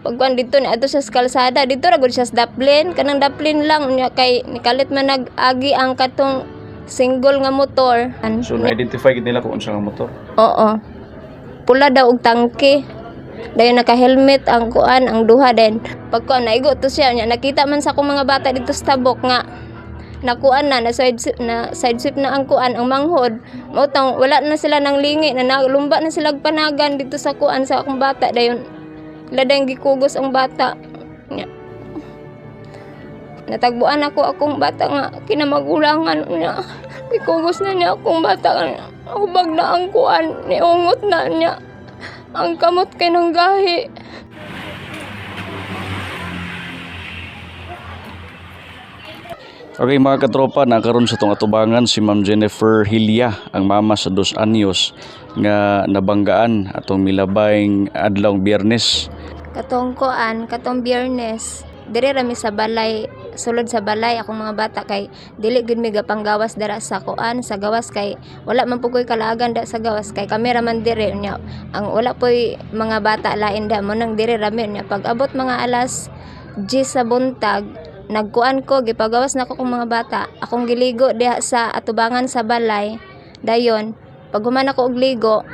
Pagkuan dito ni ato sa kalsada, dito ra gud siya sa daplin, kanang daplin lang unya kay nikalit man nag-agi ang katong single nga motor. So na-identify gid nila kung unsa nga motor. Oo. Pula daw og tangke. Dayon naka-helmet ang kuan, ang duha din. Pagkuan naigo to siya nya nakita man sa akong mga bata dito sa tabok nga nakuan na side sweep na ang kuan ang manghod. Mao tang wala na sila nang lingi na lumba na sila panagan dito sa kuan sa akong bata dayon. Ladang gikugos ang bata. Nya. Natagbuan ako akong bata nga kinamagulangan niya. Gikugos na niya akong bata nga. Hubag na ang kuan, niungot na niya. Ang kamot kay nang gahi. Okay mga katropa, nakaroon sa itong atubangan si Ma'am Jennifer Hilya, ang mama sa 2 anyos nga nabanggaan atong milabayng adlaw Biyernes. Katong kuan, katong Biyernes, diri rami sa balay, sulod sa balay akong mga bata kay dili gud mi gapanggawas dara sa kuan, sa gawas kay wala man pugoy kalaagan da sa gawas kay kami ra man diri nya. Ang wala poy mga bata lain da mo nang diri rami nya. Pag abot mga alas 10 sa buntag, nagkuan ko gipagawas na ko kong mga bata. Akong giligo diha sa atubangan sa balay. Dayon, pag human ako og ligo,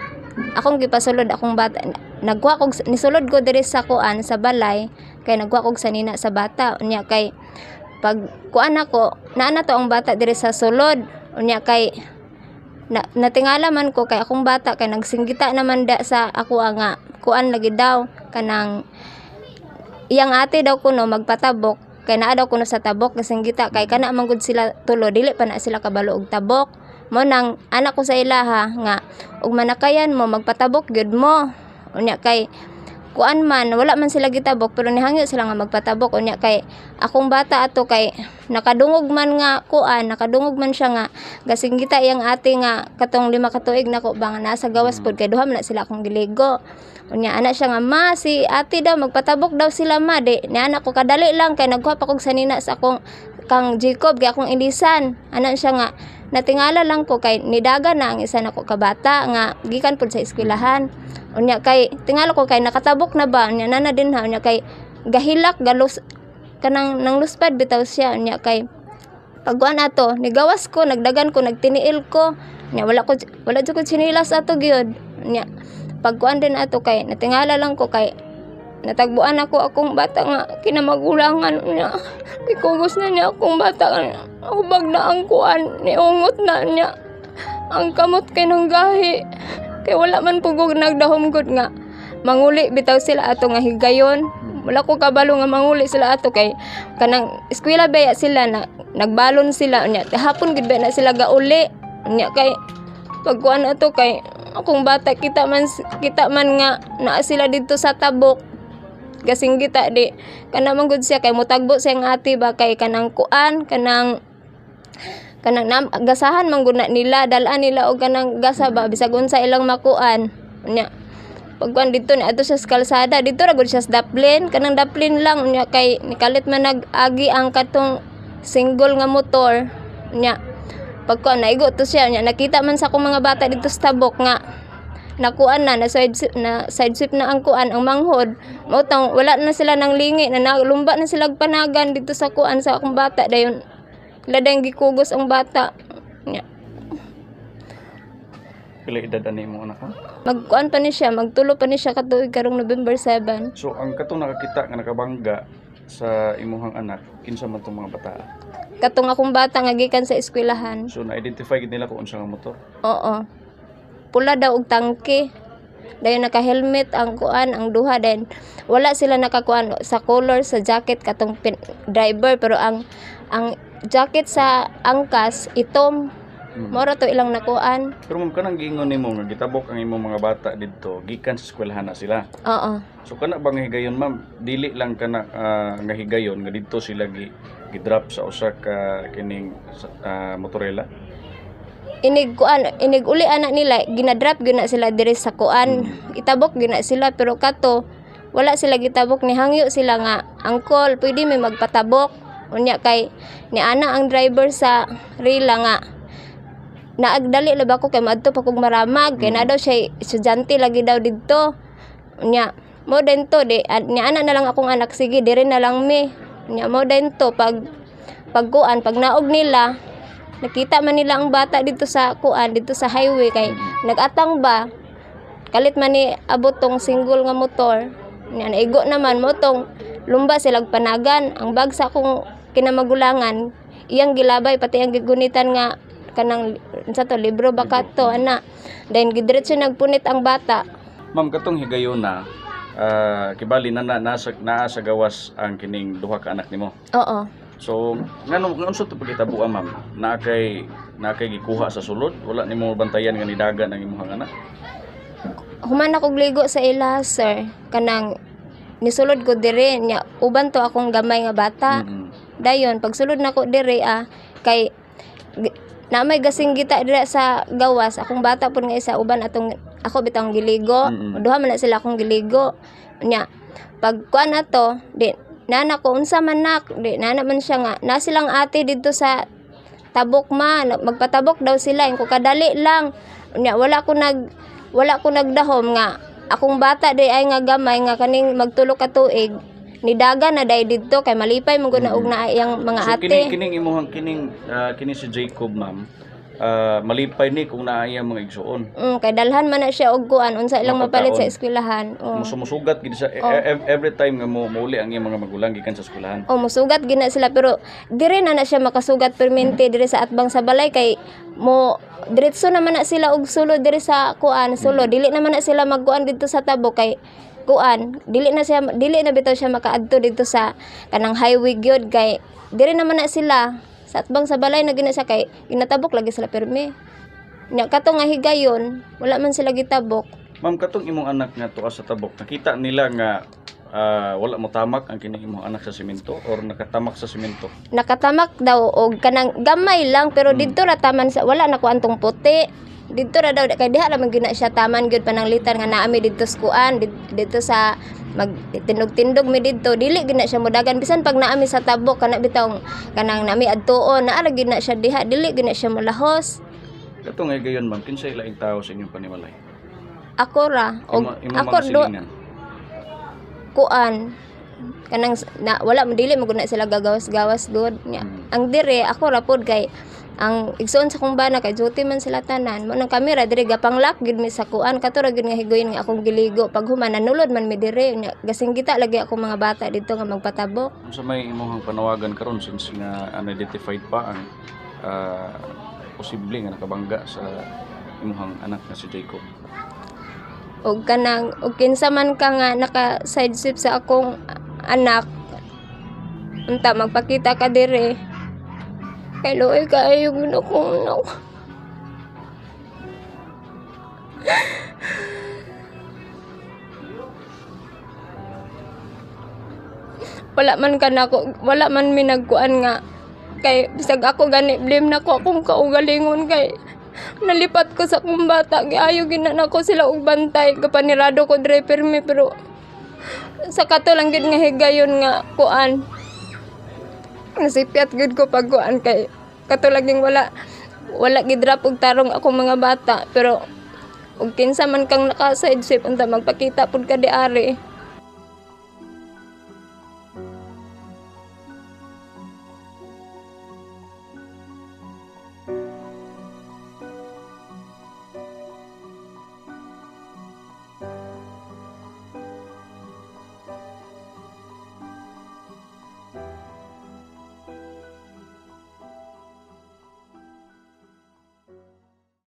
akong gipasulod akong bata. Nagkuha kog nisulod ko diri sa kuan sa balay kay nagkuha kog sanina sa bata. Unya kay pag kuan ako, naa to ang bata diri sa sulod. Unya kay natingala man ko kay akong bata kay nagsinggita naman da sa ako nga kuan lagi daw kanang iyang ate daw kuno magpatabok. Kay naa daw kuno sa tabok kasinggita kay kana man gud sila tulo dili pa na sila kabalo og tabok. Mo nang anak ko sa ilaha nga ug manakayan mo magpatabok gyud mo. Unya kay kuan man wala man sila gitabok pero nihangyo sila nga magpatabok. Unya kay akong bata ato kay nakadungog man nga kuan, nakadungog man siya nga gasinggita iyang ate nga katong 5 ka tuig nako bang nasa gawas pod kay duha man na sila akong giligo. Unya anak siya nga ma si ate daw magpatabok daw sila ma di ni anak ko kadali lang kay nagkuha pa kog sanina sa akong kang Jacob kay akong ilisan. Anak siya nga natingala lang ko kay nidaga na ang isa nako ka bata nga gikan pud sa eskwelahan. Unya kay tingala ko kay nakatabok na ba unya nana din ha unya kay gahilak galos kanang nang luspad bitaw siya unya kay pagkuan ato nigawas ko nagdagan ko nagtiniil ko unya wala jud ko sinilas ato gyud unya pagkuan din ato kay natingala lang ko kay natagbuan ako akong bata nga kinamagulangan unya ikugos na niya akong bata nga hubag na ang kuan niungot na niya ang kamot kay nang gahi. Kay wala man pugog nagdahom gud nga manguli bitaw sila ato nga higayon. Wala ko kabalo nga manguli sila ato kay kanang eskwela baya sila na nagbalon sila unya hapon gid ba na sila gauli unya kay pagkuan ato kay akong bata kita man nga naa sila dito sa tabok gasinggita di kana man gud siya kay mutagbo siyang ate ba kay kanang kuan kanang gasahan man gud nila dalan nila og kanang gasa ba bisag unsa ilang makuan unya pagkuan dito ni ato sa kalsada dito ra gud siya sa daplin kanang daplin lang unya kay nikalit man nag-agi ang katong single nga motor unya pagkuan naigo to siya unya nakita man sa akong mga bata dito sa tabok nga nakuan na side sweep na ang kuan ang manghod. Mao tang wala na sila nang lingi na lumba na sila panagan dito sa kuan sa akong bata dayon. Ladang gikugos ang bata. Nya. Pila edad ani mo anak ha? Magkuan pa ni siya, magtulo pa ni siya katuig karong November 7. So ang katong nakakita nga nakabangga sa imuhang anak, kinsa man tong mga bata? Katong akong bata nga gikan sa eskwelahan. So na-identify gid nila kung unsa nga motor. Oo. Pula daw og tangke. Dayon naka-helmet ang kuan, ang duha din. Wala sila nakakuan sa color sa jacket katong driver pero ang jacket sa angkas itom. Mora to ilang nakuan. Pero ma'am kanang giingon nimo nga gitabok ang imong mga bata didto gikan sa eskwelahan na sila. Oo. So kana bang higayon ma'am, dili lang kana nga higayon nga didto sila gi-drop sa usa ka kining motorela. Inig uli anak nila ginadrop gyud na sila diri sa kuan. Itabok gyud na sila pero kato wala sila gitabok ni hangyo sila nga angkol pwede may magpatabok. Unya kay ni ana ang driver sa rila nga naagdali laba ko kay madto pa kog maramag kay na daw siya estudyante lagi daw didto. Unya mo din to di niya ana na lang akong anak, sige dire na lang mi niya mo din to pagkuan pag naog nila nakita man nila ang bata dito sa kuan dito sa highway kay nagatang ba kalit man ni abot tong single nga motor niya naigo naman mo tong lumba silag panagan ang bag sa akong kinamagulangan iyang gilabay pati ang gigunitan nga kanang sa to libro baka to ana then gidiretso nagpunit ang bata. Ma'am, katong higayon na kibali na naa sa gawas ang kining duha ka anak nimo. Oo. So, ngano sa to pagkitabuan, ma'am? Na kay gikuha sa sulod, wala nimo bantayan nga nidagan ang imong anak. Human ako ligo sa ila, sir. Kanang nisulod ko dire nya uban to akong gamay nga bata. Dayon pagsulod nako dire kay na may gasinggita dira sa gawas akong bata pud nga isa uban atong ako bitang giligo. Duha man na sila akong giligo. Nya pag kuan ato di nana ko unsa man nak di nana man siya nga na silang ate dito sa tabok man magpatabok daw sila ko kadali lang nya wala ko nagdahom nga akong bata di ay nga gamay nga kaning magtulo ka tuig nidaga na day dito kay malipay mo na og na iyang mga So, ate. kining imong kini si Jacob, ma'am. Malipay ni kung naa iyang mga igsuon. Kay dalhan man na siya og kuan unsa ilang mapalit sa Mapagkaon. eskwelahan. Musumusugat gid sa every time nga muuli ang iyang mga magulang gikan sa eskwelahan. Musugat gina sila pero dire na siya makasugat permente dire sa atbang sa balay kay mo diretso naman na sila og sulod dire sa kuan sulo dili naman na sila magkuan dito sa tabok kay kuan dili na bitaw siya makaadto dito sa kanang highway gyud kay dire naman na sila sa atbang sa balay na gina siya kay ginatabok lagi sila permi nya kato nga higayon wala man sila gitabok. Ma'am, katong imong anak nga tuwa sa tabok, nakita nila nga wala mo tamak ang kining imong anak sa semento or nakatamak sa semento? Nakatamak daw og kanang gamay lang pero didto ra taman sa wala na ko antong puti. Dito ra daw kay diha ra man gina siya taman gyud pananglitan nga naami didto sa kuan dito sa magtindog-tindog mi didto dili gina siya modagan bisan pag naami sa tabok kana bitaw kanang naami adtuon naa ra gina siya diha dili gina siya molahos. Katong nga gayon, ma'am, kinsay laing tao sa inyong panimalay? Ako ra og Imong ako mga do silingan. kuan kanang na wala mo dili mo guna sila gagawas-gawas good nya ang dire ako ra pod kay ang igsoon sa kong bana kay duty man sila tanan mo nang kamera dire gapanglak gid mi sa kuan kato ra gid nga higoyin nga akong giligo pag human nanulod man mi dire nya gasinggita lagi ako mga bata dito nga magpatabok. Unsa may imong panawagan karon since nga unidentified pa ang posible nga nakabangga sa imong anak nga si Jacob? Og kinsa man ka nga naka side sweep sa akong anak unta magpakita ka dire kay luoy kaayo ginoo. Wala man mi nagkuan nga kay bisag ako gani blame nako akong kaugalingon kay nalipat ko sa akong bata giayo ginanako sila og bantay kapanirado ko driver mi pero sa kato lang gid nga higayon nga kuan nasipiat gid ko pag kuan kay kato laging wala gid drop og tarong akong mga bata pero ug kinsa man kang naka side sweep unta magpakita pud ka di ari